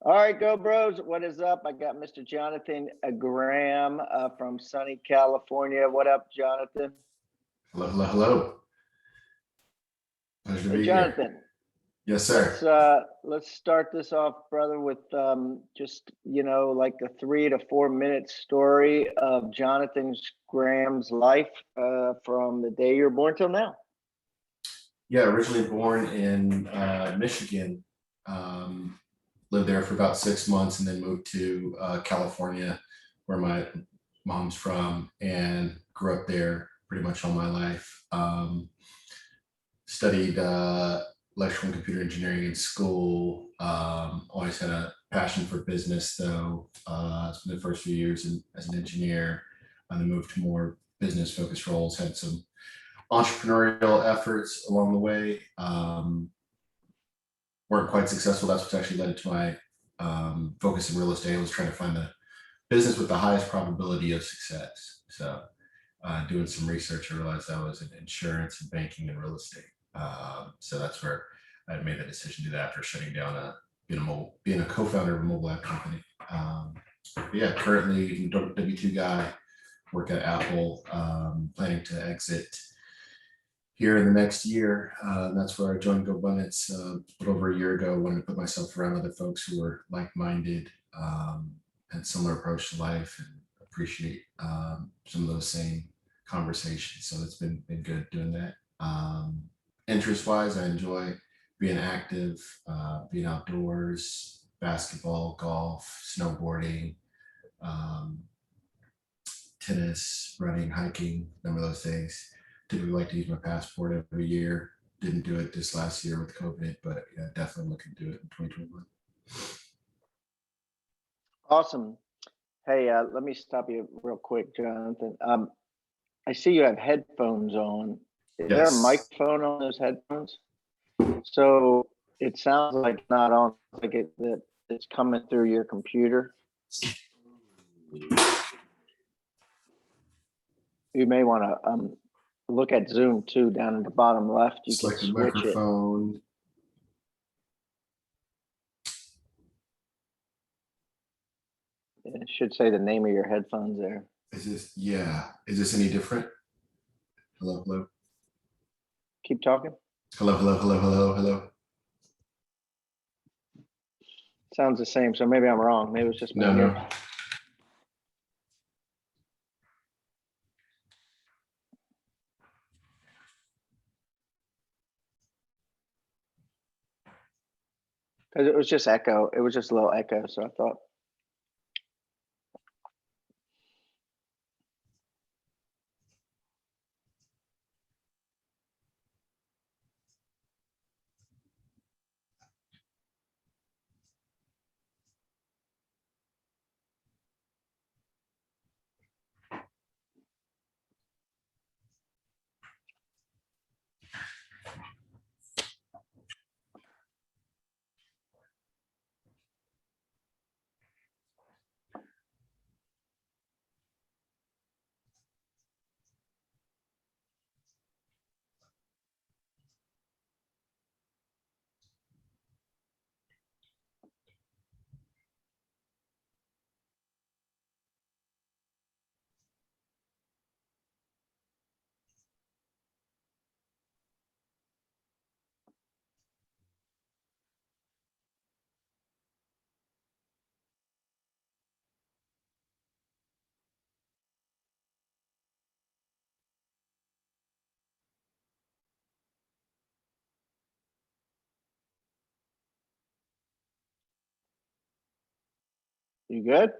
All right, Go Bros. What is up? I got Mr. Jonathan Graham from sunny California. What up, Jonathan? Hello, hello, hello. Pleasure to Hey, be Jonathan. here. Yes, sir. Let's start this off, brother, with just like a 3 to 4 minute story of Jonathan Graham's life from the day you were born till now. Yeah, originally born in Michigan. Lived there for about 6 months and then moved to California, where my mom's from, and grew up there pretty much all my life. Studied electrical and computer engineering in school. Always had a passion for business, though. Spent the first few years as an engineer, and then moved to more business-focused roles. Had some entrepreneurial efforts along the way. Weren't quite successful. That's what actually led to my focus in real estate. I was trying to find the business with the highest probability of success. So doing some research, I realized I was in insurance and banking and real estate. So that's where I made the decision to do that after shutting down being a co-founder of a mobile app company. But yeah, currently W2 guy, work at Apple, planning to exit here in the next year. That's where I joined GoBundance a little over a year ago. Wanted to put myself around other folks who were like-minded, had similar approach to life, and appreciate some of those same conversations. So it's been good doing that. Interest-wise, I enjoy being active, being outdoors, basketball, golf, snowboarding, tennis, running, hiking, number of those things. Typically like to use my passport every year. Didn't do it this last year with COVID, but yeah, definitely looking to do it in 2021. Awesome. Hey, let me stop you real quick, Jonathan. I see you have headphones on. Is there a microphone on those headphones? So it sounds like not on, like that it's coming through your computer. You may want to look at Zoom too, down at the bottom left. You can Select the switch microphone. It should say the name of your headphones there. Is this any different? Hello, hello. Keep talking. Hello, hello, hello, hello, hello. Sounds the same, so maybe I'm wrong. Maybe it's just my ear. No. Because it was just echo. It was just a little echo, so I thought. You good?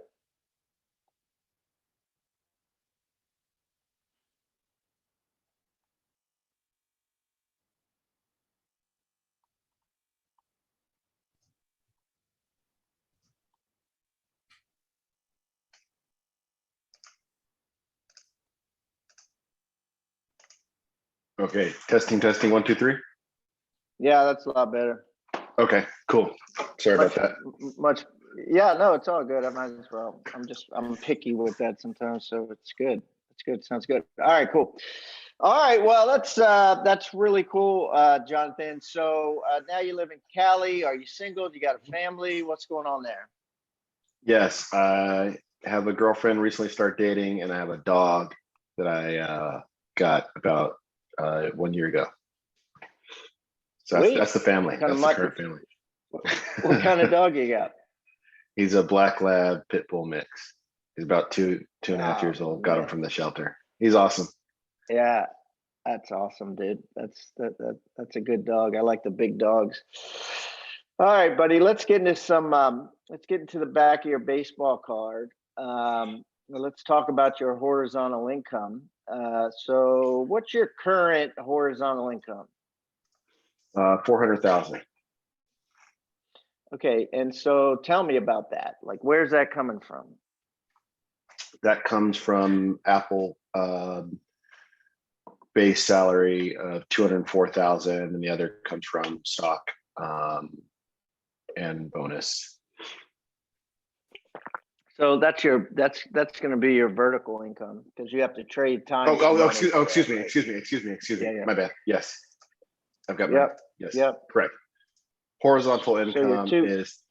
Okay, testing, 1, 2, 3. Yeah, that's a lot better. Okay, cool. Sorry about that. Yeah, no, it's all good. I might as well. I'm picky with that sometimes, so it's good. It's good. Sounds good. All right, cool. All right, well, that's really cool, Jonathan. So now you live in Cali. Are you single? Do you got a family? What's going on there? Yes, I have a girlfriend, recently started dating, and I have a dog that I got about 1 year ago. So Sweet. that's the family. Kind of That's the current family. What kind of dog you got? He's a black lab pit bull mix. He's about two and a half Wow, years old. Got him man. from the shelter. He's awesome. Yeah, that's awesome, dude. That's a good dog. I like the big dogs. All right, buddy. Let's get into let's get into the back of your baseball card. Let's talk about your horizontal income. So what's your current horizontal income? 400,000. Okay, and so tell me about that. Like, where's that coming from? That comes from Apple base salary of 204,000, and the other comes from stock and bonus. So that's going to be your vertical income because you have to trade time. Excuse me. Yeah. My bad. Yes, I've got Yep. yes. Yep. Correct. Horizontal So income is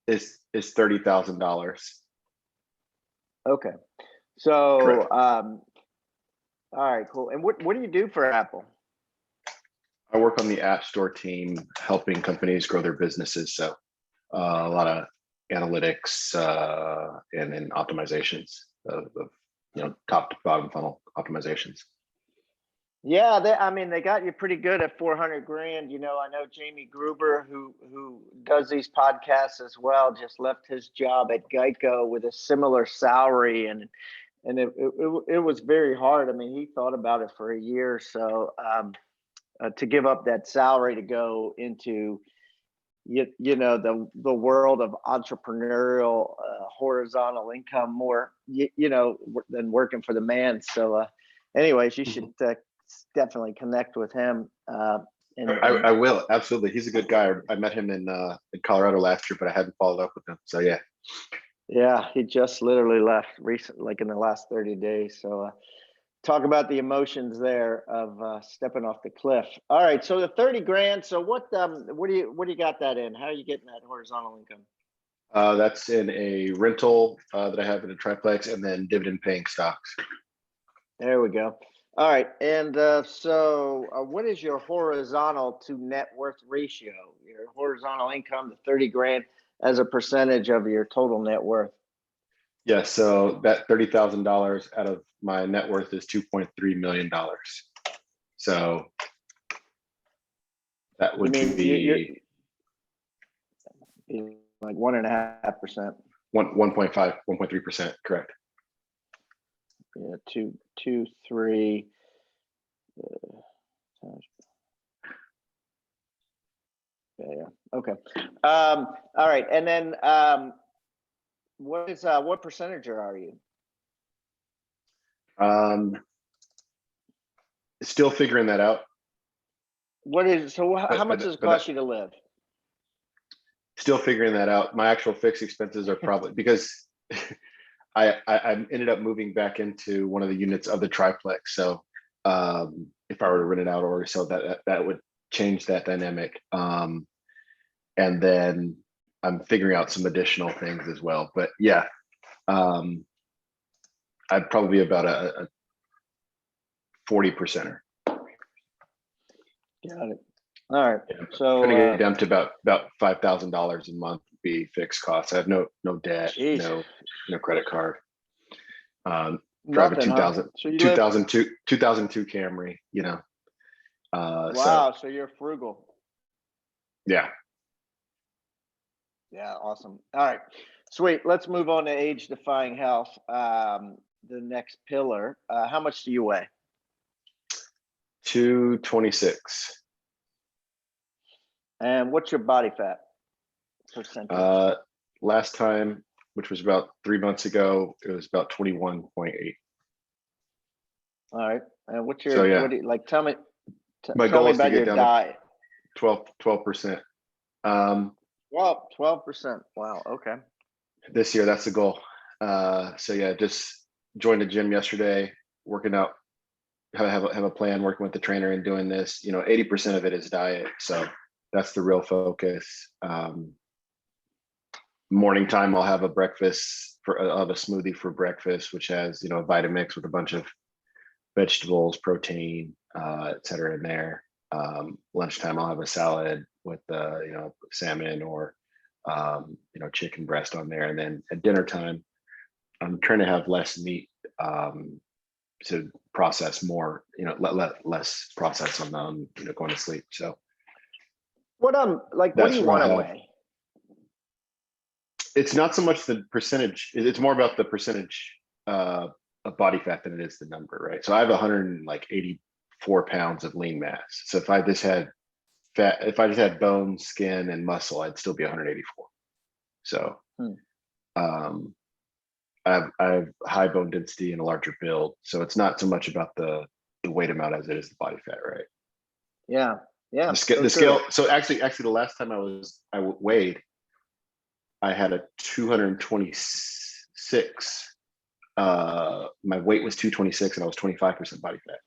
$30,000. Okay. So Correct. all right, cool. And what do you do for Apple? I work on the App Store team, helping companies grow their businesses. So a lot of analytics and optimizations of top to bottom funnel optimizations. Yeah, they got you pretty good at 400 grand. I know Jamie Gruber, who does these podcasts as well, just left his job at Geico with a similar salary, and it was very hard. I mean, he thought about it for a year or so to give up that salary to go into the world of entrepreneurial horizontal income more than working for the man. So anyways, you should definitely connect with him. I will, absolutely. He's a good guy. I met him in Colorado last year, but I hadn't followed up with him. So yeah, he just literally left recently, like in the last 30 days. So talk about the emotions there of stepping off the cliff. All right, so the 30 grand. So what do you got that in? How are you getting that horizontal income? That's in a rental that I have in a triplex, and then dividend paying stocks. There we go. All right, and so what is your horizontal to net worth ratio? Your horizontal income, the 30 grand, as a percentage of your total net worth? Yeah, so that $30,000 out of my net worth is $2.3 million. So that would be like 1.5%. 1.3%, correct. Yeah, two, three. Yeah. Okay. All right, and then what percentage are you? Still figuring that out. How much does it cost you to live? Still figuring that out. My actual fixed expenses are probably because I ended up moving back into one of the units of the triplex. So if I were to rent it out or sell that would change that dynamic. And then I'm figuring out some additional things as well. But yeah, I'd probably be about a 40%er. Got it. All right. Yeah, so trying to get down to about $5,000 a month would be fixed costs. I have no debt, no credit card. Drive a 2002 Camry, Wow, so you're frugal. Yeah. Yeah, awesome. All right, sweet. Let's move on to age defying health. The next pillar. How much do you weigh? 226. And what's your body fat percentage? Last time, which was about 3 months ago, it was about 21.8. All right. And what's your, what do you, like, tell me about your diet. 12%. 12%. Wow. Okay. This year, that's the goal. So yeah, just joined the gym yesterday, working out have a plan working with the trainer and doing this. 80% of it is diet. So that's the real focus. Morning time, I'll have a breakfast I'll have a smoothie for breakfast, which has, a Vitamix with a bunch of vegetables, protein, et cetera in there. Lunchtime, I'll have a salad with, salmon or, chicken breast on there. And then at dinner time, I'm trying to have less meat, to process more, less process on, going to sleep. So what do you want to weigh? It's not so much the percentage, it's more about the percentage of body fat than it is the number, right? So I have 184 pounds of lean mass. So if I just had fat, if I just had bone, skin, and muscle, I'd still be 184. So I have high bone density and a larger build. So it's not so much about the weight amount as it is the body fat, right? Yeah. Yeah. The scale. So actually the last time I weighed, I had a 226. My weight was 226 and I was 25% body fat.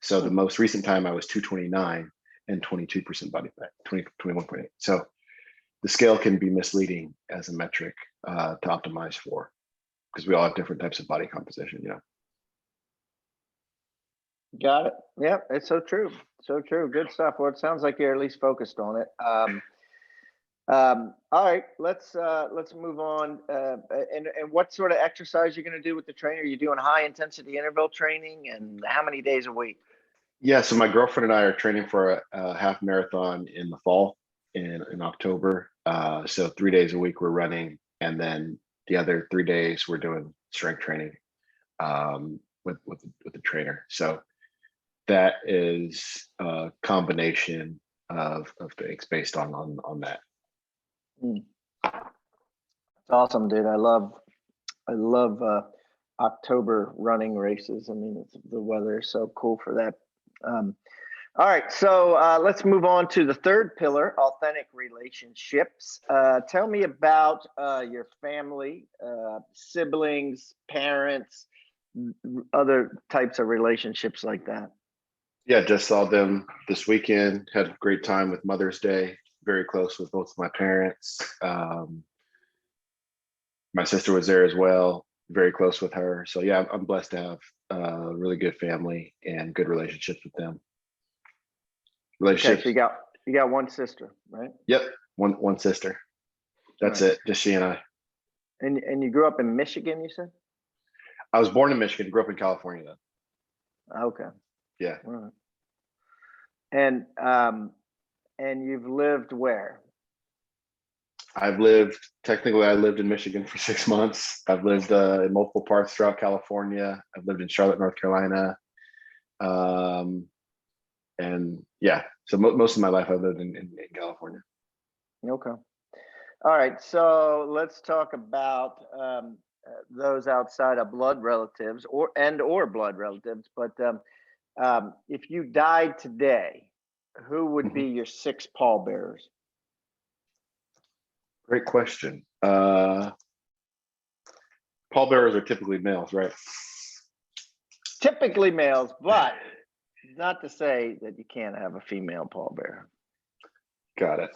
So the most recent time I was 229 and 22% body fat, 21.8. So the scale can be misleading as a metric to optimize for, because we all have different types of body composition, Got it. Yeah, it's so true. So true. Good stuff. Well, it sounds like you're at least focused on it. All right, let's move on. And what sort of exercise you're going to do with the trainer? Are you doing high intensity interval training, and how many days a week? Yeah, so my girlfriend and I are training for a half marathon in the fall in October. So 3 days a week we're running, and then the other 3 days we're doing strength training with the trainer. So that is a combination of things based on that. It's awesome, dude. I love October running races. I mean, the weather is so cool for that. All right, so let's move on to the third pillar, authentic relationships. Tell me about your family, siblings, parents, other types of relationships like that. Yeah, just saw them this weekend. Had a great time with Mother's Day. Very close with both of my parents. My sister was there as well. Very close with her. So yeah, I'm blessed to have a really good family and good relationships with them. Okay, so you got one sister, right? Yep, one sister. That's it. Just she and I. And you grew up in Michigan, you said? I was born in Michigan. Grew up in California though. Okay. Yeah. All right. And you've lived where? I lived in Michigan for 6 months. I've lived in multiple parts throughout California. I've lived in Charlotte, North Carolina. And yeah, so most of my life I've lived in California. Okay. All right. So let's talk about those outside of blood relatives or blood relatives. But if you died today, who would be your 6 pallbearers? Great question. Pallbearers are typically males, right? Typically males, but not to say that you can't have a female pallbearer. Got it.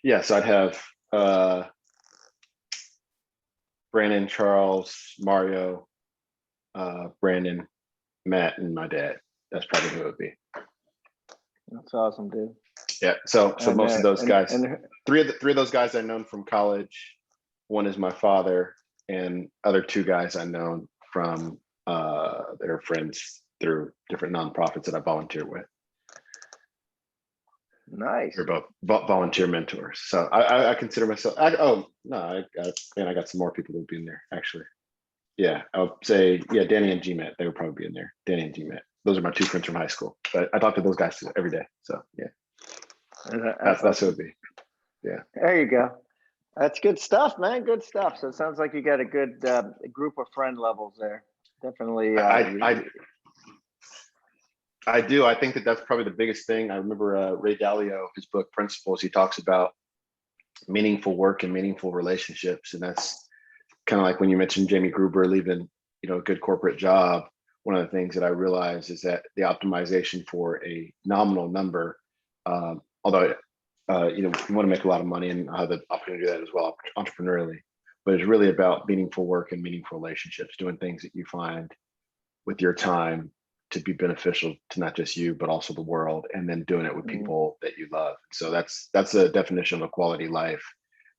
Yes, I'd have Brandon, Charles, Mario, Brandon, Matt, and my dad. That's probably who it would be. That's awesome, dude. Yeah. So most of those guys, and three of those guys I known from college. One is my father, and other 2 guys I known from their friends through different nonprofits that I volunteer with. Nice. They're both volunteer mentors. So I consider myself. I got some more people that would be in there actually. Yeah, I would say Danny and GMAT. They would probably be in there. Danny and GMAT. Those are my 2 friends from high school. But I talk to those guys every day. So yeah, that's who it would be. There you go. That's good stuff, man. Good stuff. So it sounds like you got a good group of friend levels there. Definitely. I do. I think that that's probably the biggest thing. I remember Ray Dalio, his book Principles, he talks about meaningful work and meaningful relationships. And that's kind of like when you mentioned Jamie Gruber leaving, a good corporate job. One of the things that I realized is that the optimization for a nominal number, although you want to make a lot of money and have the opportunity to do that as well entrepreneurially, but it's really about meaningful work and meaningful relationships, doing things that you find with your time to be beneficial to not just you, but also the world, and then doing it with people that you love. So that's a definition of a quality life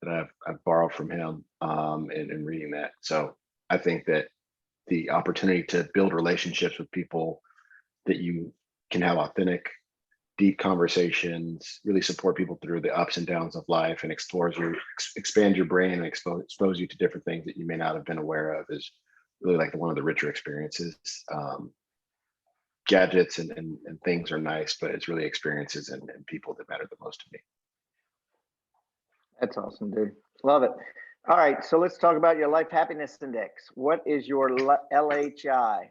that I've borrowed from him in reading that. So I think that the opportunity to build relationships with people that you can have authentic, deep conversations, really support people through the ups and downs of life, and expand your brain and expose you to different things that you may not have been aware of is really like one of the richer experiences. Gadgets and things are nice, but it's really experiences and people that matter the most to me. That's awesome, dude. Love it. All right, so let's talk about your life happiness index. What is your LHI?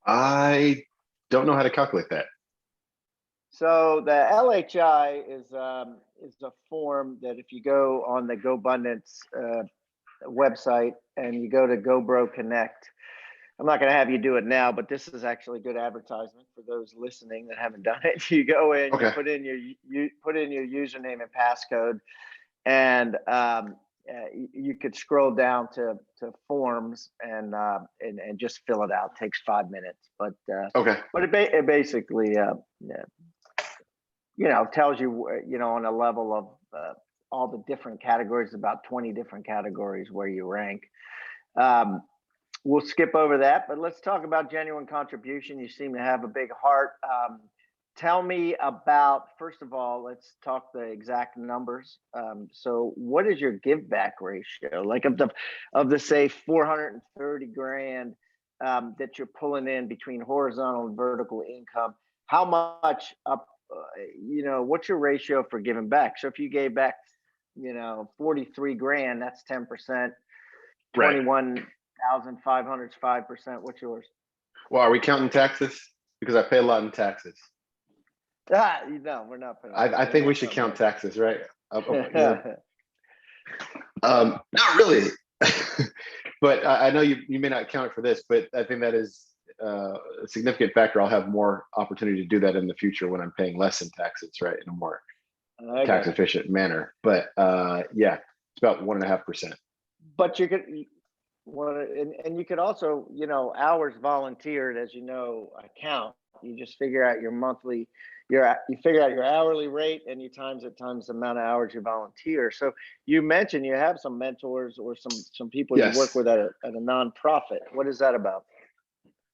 I don't know how to calculate that. So the LHI is a form that if you go on the GoBundance website and you go to GoBro Connect, I'm not going to have you do it now, but this is actually good advertisement for those listening that haven't done it. You go in, you put in your username and passcode, and you could scroll down to forms and just fill it out. It takes 5 minutes, but it basically tells you on a level of all the different categories, about 20 different categories where you rank. We'll skip over that, but let's talk about genuine contribution. You seem to have a big heart. Tell me about, first of all, let's talk the exact numbers. So what is your give back ratio? Like of the say 430 grand that you're pulling in between horizontal and vertical income, how much up, what's your ratio for giving back? So if you gave back, 43 grand, that's 10%, 21,500 is 5%. What's yours? Well, are we counting taxes? Because I pay a lot in taxes. No, we're not paying. I think we should count taxes, right? Not really, but I know you may not count it for this, but I think that is a significant factor. I'll have more opportunity to do that in the future when I'm paying less in taxes, right, in a more tax efficient manner. But yeah, it's about 1.5%. But you could. And you could also, hours volunteered, as count. You just figure out your monthly, you figure out your hourly rate, and you times it times the amount of hours you volunteer. So you mentioned you have some mentors or some people you work with at a nonprofit. What is that about?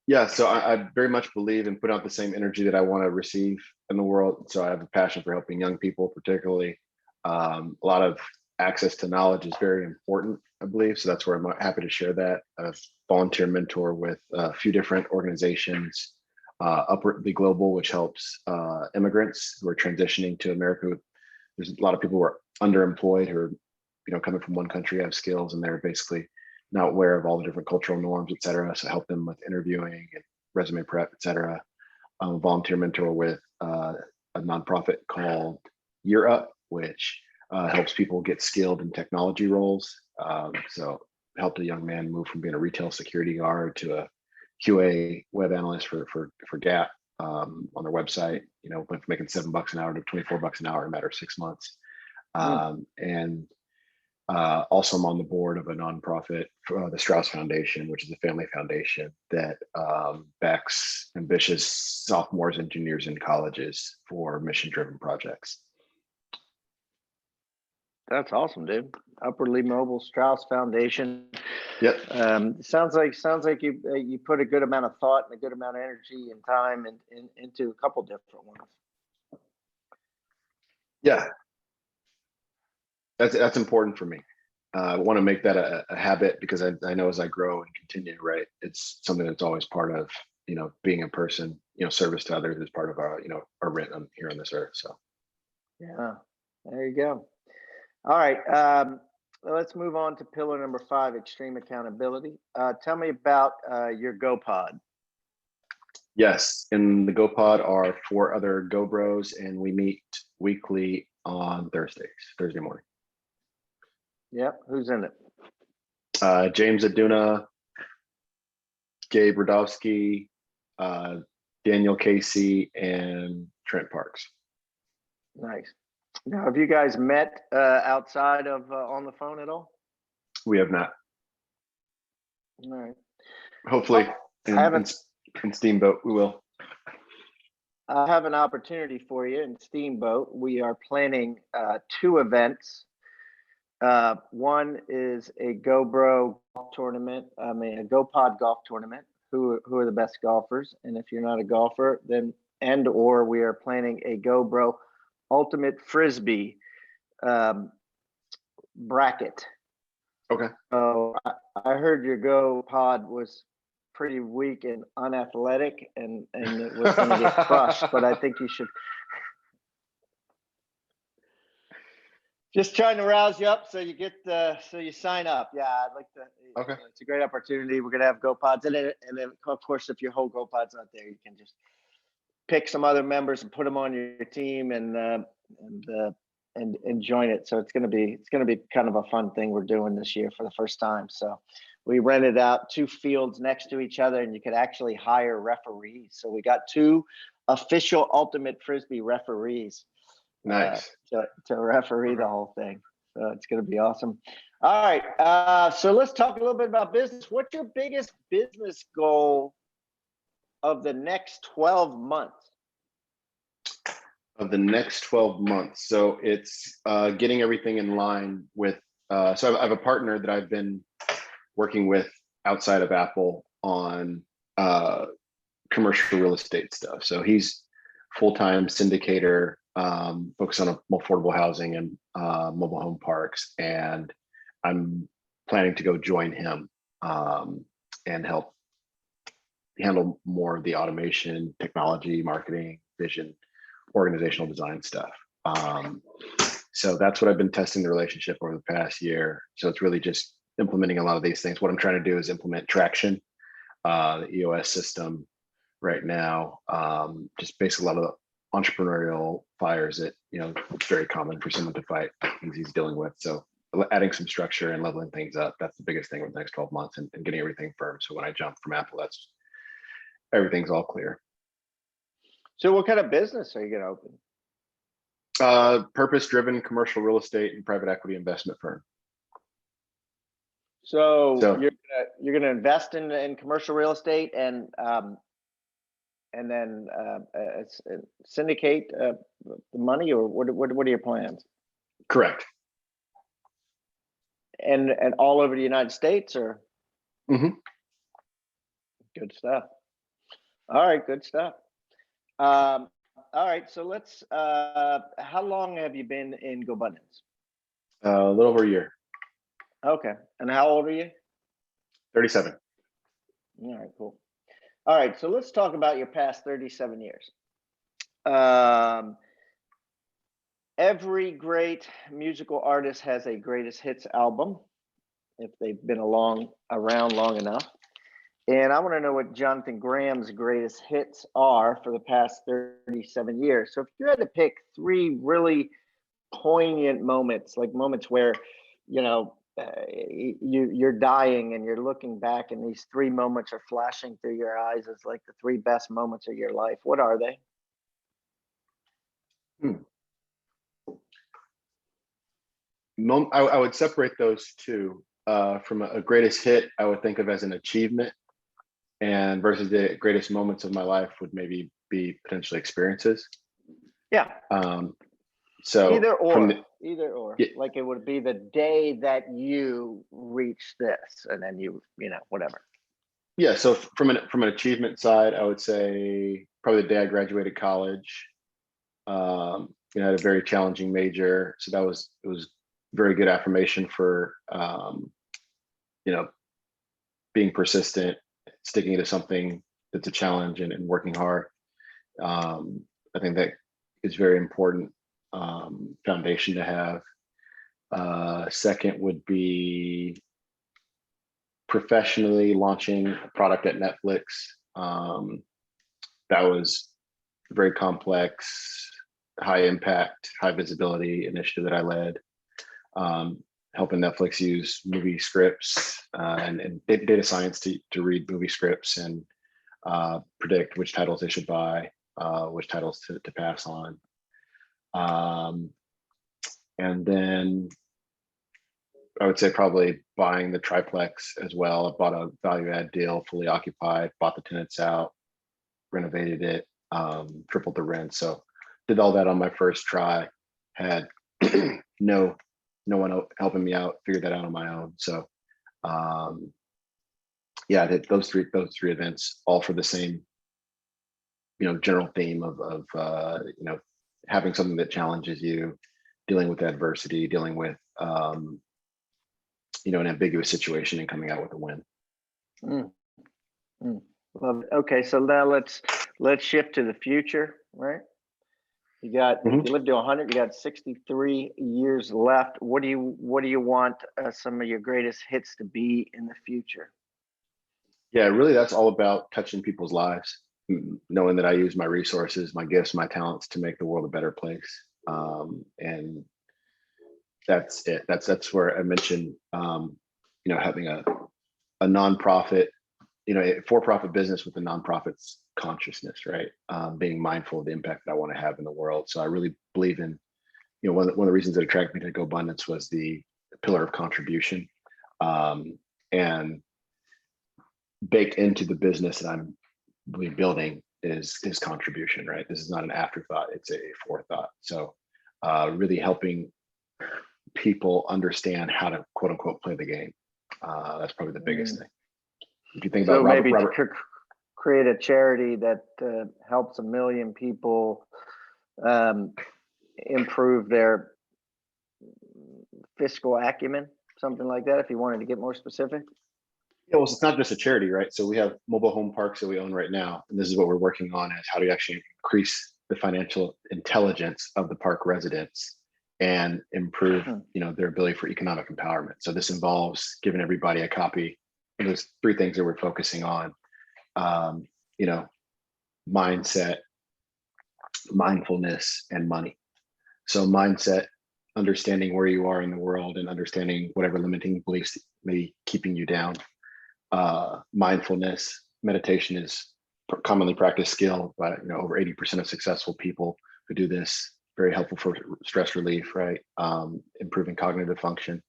Yeah, so I very much believe in putting out the same energy that I want to receive in the world. So I have a passion for helping young people, particularly. A lot of access to knowledge is very important, I believe. So that's where I'm happy to share that. I volunteer mentor with a few different organizations, Upwardly Global, which helps immigrants who are transitioning to America. There's a lot of people who are underemployed, who are, coming from one country, have skills, and they're basically not aware of all the different cultural norms, et cetera. So help them with interviewing and resume prep, et cetera. I'm a volunteer mentor with a nonprofit called Year Up, which helps people get skilled in technology roles. So helped a young man move from being a retail security guard to a QA web analyst for Gap on their website. Went from making $7 an hour to $24 an hour in a matter of 6 months. And also I'm on the board of a nonprofit, the Strauss Foundation, which is a family foundation that backs ambitious sophomores and juniors in colleges for mission-driven projects. That's awesome, dude. Upwardly Mobile, Strauss Foundation. Yep. Sounds like you put a good amount of thought and a good amount of energy and time into a couple different ones. Yeah, that's important for me. I want to make that a habit because I know as I grow and continue, right, it's something that's always part of being a person. Service to others is part of our our rent here on this earth. So yeah. There you go. All right. Let's move on to pillar number 5, extreme accountability. Tell me about your GoPod. Yes, in the GoPod are 4 other Go Bros, and we meet weekly on Thursday morning. Yep. Who's in it? James Aduna, Gabe Radowski, Daniel Casey, and Trent Parks. Nice. Now, have you guys met outside of on the phone at all? We have not. All right. Hopefully, in Steamboat, we will. I have an opportunity for you in Steamboat. We are planning 2 events. One is a GoBro golf tournament. I mean, a GoPod golf tournament. Who are the best golfers? And if you're not a golfer, then or we are planning a GoBro ultimate frisbee bracket. Okay. So I heard your GoPod was pretty weak and unathletic, and it was going to get crushed. But I think you should. Just trying to rouse you up so you get so you sign up. Yeah, I'd like to. Okay. It's a great opportunity. We're gonna have GoPods in it, and then of course, if your whole GoPod's not there, you can just pick some other members and put them on your team and join it. So it's gonna be kind of a fun thing we're doing this year for the first time. So we rented out 2 fields next to each other, and you could actually hire referees. So we got 2 official ultimate frisbee referees. Nice. To referee the whole thing. So it's going to be awesome. All right. So let's talk a little bit about business. What's your biggest business goal of the next 12 months? Of the next 12 months. So it's getting everything in line with, so I have a partner that I've been working with outside of Apple on commercial real estate stuff. So he's full-time syndicator, focused on affordable housing and mobile home parks. And I'm planning to go join him and help handle more of the automation, technology, marketing, vision, organizational design stuff. So that's what I've been testing the relationship over the past year. So it's really just implementing a lot of these things. What I'm trying to do is implement Traction, the EOS system right now. Just basically a lot of the entrepreneurial fires that, it's very common for someone to fight things he's dealing with. So adding some structure and leveling things up, that's the biggest thing over the next 12 months and getting everything firm. So when I jump from Apple, everything's all clear. So what kind of business are you going to open? Purpose-driven commercial real estate and private equity investment firm. So you're gonna invest in commercial real estate and then syndicate the money, or what are your plans? Correct. And all over the United States, or? Mm-hmm. Good stuff. All right, good stuff. All right, so let's. How long have you been in GoBundance? A little over a year. Okay, and how old are you? 37. All right, cool. All right, so let's talk about your past 37 years. Every great musical artist has a greatest hits album if they've been around long enough. And I want to know what Jonathan Graham's greatest hits are for the past 37 years. So if you had to pick 3 really poignant moments, like moments where, you're dying and you're looking back and these 3 moments are flashing through your eyes as like the 3 best moments of your life, what are they? I would separate those 2 from a greatest hit. I would think of as an achievement, and versus the greatest moments of my life would maybe be potentially experiences. Yeah. So either or, yeah. Like it would be the day that you reach this, and then whatever. Yeah. So from an achievement side, I would say probably the day I graduated college. I had a very challenging major, so it was very good affirmation for being persistent, sticking to something that's a challenge, and working hard. I think that is very important. foundation to have. Second would be professionally launching a product at Netflix. That was a very complex, high impact, high visibility initiative that I led, helping Netflix use movie scripts and data science to read movie scripts and predict which titles they should buy, which titles to pass on. And then I would say probably buying the triplex as well. I bought a value add deal, fully occupied, bought the tenants out, renovated it, tripled the rent. So did all that on my first try, had no one helping me out, figured that out on my own. So yeah, I did those three events, all for the same, general theme of having something that challenges you, dealing with adversity, dealing with an ambiguous situation and coming out with a win. Love it. Okay, so now let's shift to the future, right? You lived to 100. You got 63 years left. What do you want some of your greatest hits to be in the future? Yeah, really, that's all about touching people's lives, knowing that I use my resources, my gifts, my talents to make the world a better place. And that's it. That's where I mentioned, having a nonprofit, a for-profit business with a nonprofit's consciousness, right? Being mindful of the impact that I want to have in the world. So I really believe in, one of the reasons that attracted me to GoBundance was the pillar of contribution, and baked into the business that I'm really building is contribution, right? This is not an afterthought; it's a forethought. So really helping people understand how to quote unquote play the game. That's probably the biggest thing. If you think about Robert, create a charity that helps 1 million people improve their fiscal acumen, something like that, if you wanted to get more specific. Yeah, well, it's not just a charity, right? So we have mobile home parks that we own right now, and this is what we're working on: is how do you actually increase the financial intelligence of the park residents and improve, their ability for economic empowerment. So this involves giving everybody a copy. And there's 3 things that we're focusing on: mindset, mindfulness, and money. So mindset, understanding where you are in the world and understanding whatever limiting beliefs may be keeping you down. Mindfulness, meditation is commonly practiced skill, but over 80% of successful people who do this, very helpful for stress relief, right? Improving cognitive function.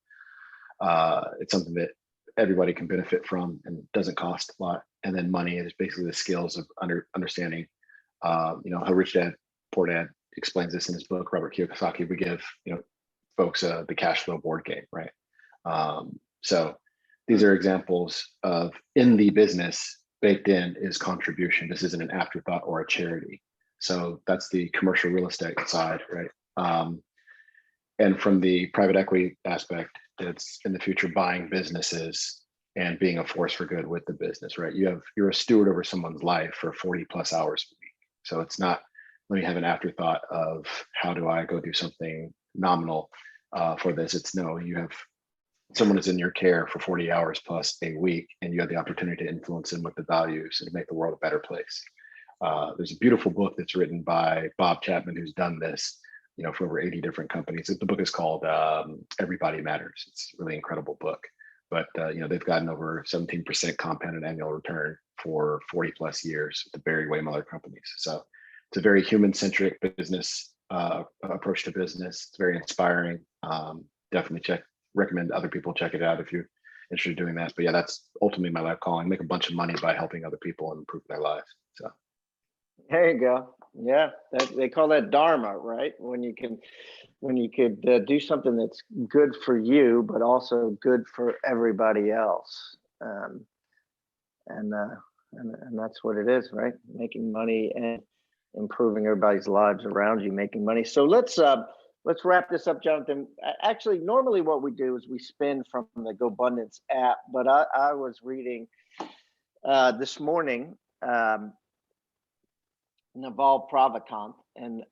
It's something that everybody can benefit from and doesn't cost a lot. And then money is basically the skills of understanding, how Rich Dad, Poor Dad explains this in his book, Robert Kiyosaki. We give, folks the cash flow board game, right? So these are examples of, in the business, baked in is contribution. This isn't an afterthought or a charity. So that's the commercial real estate side, right? And from the private equity aspect, it's in the future buying businesses and being a force for good with the business, right? You're a steward over someone's life for 40 plus hours a week. So it's not, let me have an afterthought of how do I go do something nominal for this. It's no, you have someone is in your care for 40 hours plus a week, and you have the opportunity to influence them with the values and make the world a better place. There's a beautiful book that's written by Bob Chapman, who's done this, for over 80 different companies. The book is called Everybody Matters. It's a really incredible book, but they've gotten over 17% compounded annual return for 40 plus years with the Barry Wehmiller companies. So it's a very human-centric business approach to business. It's very inspiring. Definitely recommend other people check it out if you're interested in doing that. But yeah, that's ultimately my life calling: make a bunch of money by helping other people and improve their lives. So there you go. Yeah, they call that dharma, right? When you could do something that's good for you, but also good for everybody else. And that's what it is, right? Making money and improving everybody's lives around you, making money. So let's wrap this up, Jonathan. Actually, normally what we do is we spin from the GoBundance app, but I was reading this morning Naval Ravikant, and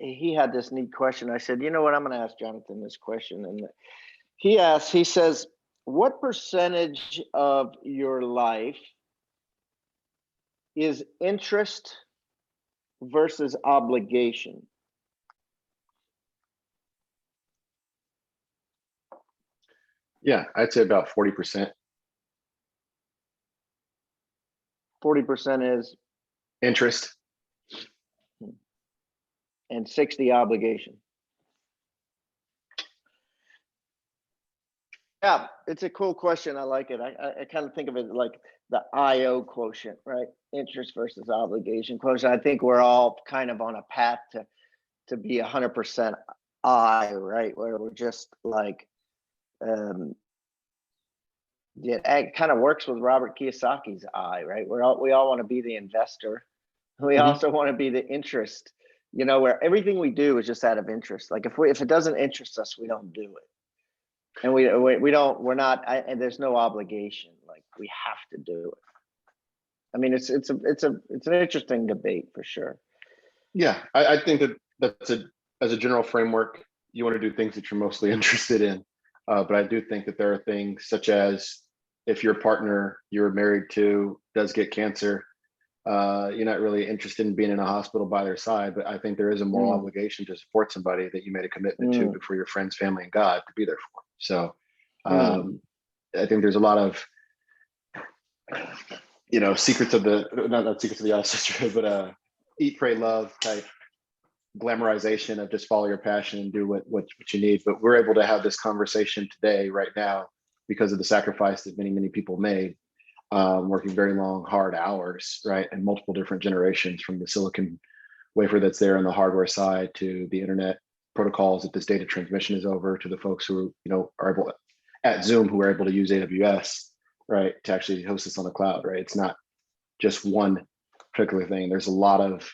he had this neat question. I said, you know what, I'm going to ask Jonathan this question. And he says, what percentage of your life is interest versus obligation? Yeah, I'd say about 40%. 40% is Interest. and 60 obligation. Yeah, it's a cool question. I like it. I kind of think of it like the IO quotient, right? Interest versus obligation quotient. I think we're all kind of on a path to be 100% I, right? Where we're just like, yeah, it kind of works with Robert Kiyosaki's I, right? We all want to be the investor. We also want to be the interest, you know, where everything we do is just out of interest. Like if it doesn't interest us, we don't do it. And and there's no obligation. Like we have to do it. I mean, it's an interesting debate for sure. Yeah, I think that's as a general framework, you want to do things that you're mostly interested in. But I do think that there are things such as if your partner you're married to does get cancer, you're not really interested in being in a hospital by their side, but I think there is a moral obligation to support somebody that you made a commitment to before your friends, family, and God to be there for. So I think there's a lot of, secrets of the, not secrets of the Office, but eat, pray, love type glamorization of just follow your passion and do what you need. But we're able to have this conversation today, right now, because of the sacrifice that many people made, working very long, hard hours, right? And multiple different generations, from the silicon wafer that's there on the hardware side to the internet protocols that this data transmission is over, to the folks who, are able at Zoom, who are able to use AWS, right, to actually host this on the cloud, right? It's not just one particular thing. There's a lot of,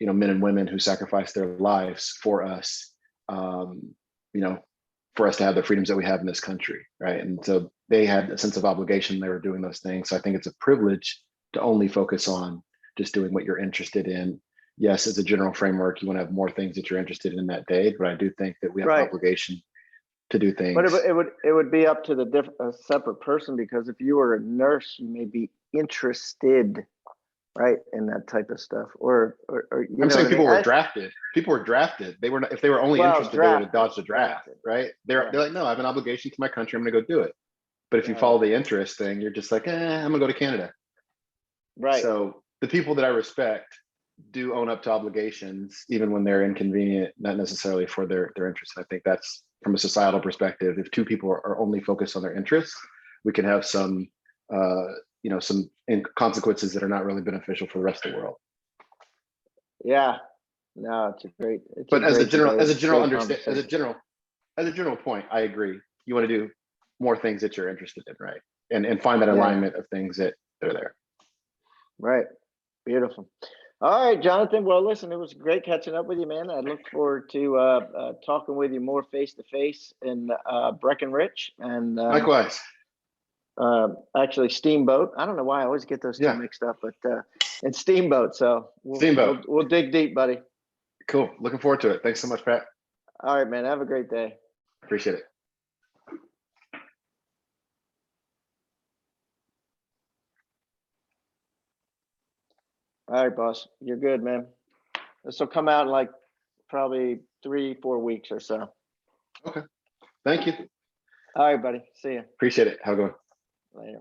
men and women who sacrifice their lives for us, for us to have the freedoms that we have in this country, right? And so they had a sense of obligation. They were doing those things. So I think it's a privilege to only focus on just doing what you're interested in. Yes, as a general framework, you want to have more things that you're interested in that day, but I do think that we have an obligation to do things. But it would be up to a separate person, because if you were a nurse, you may be interested, right, in that type of stuff. Or I'm saying people were drafted. People were drafted. They were not, if they were only interested, they would have dodged the draft, right? They're like, no, I have an obligation to my country. I'm going to go do it. But if you follow the interest thing, you're just like, I'm gonna go to Canada. Right. So the people that I respect do own up to obligations, even when they're inconvenient, not necessarily for their interests. I think that's, from a societal perspective, if two people are only focused on their interests, we can have some, some consequences that are not really beneficial for the rest of the world. Yeah. No, it's a great. But as a general point, I agree. You want to do more things that you're interested in, right? And find that alignment of things that are there. Right. Beautiful. All right, Jonathan. Well, listen, it was great catching up with you, man. I look forward to talking with you more face to face in Breckenridge, and likewise. Actually, Steamboat. I don't know why I always get those two mixed up, but and Steamboat. So we'll dig deep, buddy. Cool. Looking forward to it. Thanks so much, Pat. All right, man. Have a great day. Appreciate it. All right, boss. You're good, man. This will come out in like probably 3-4 weeks or so. Okay. Thank you. All right, buddy. See you. Appreciate it. Have a good one. Later.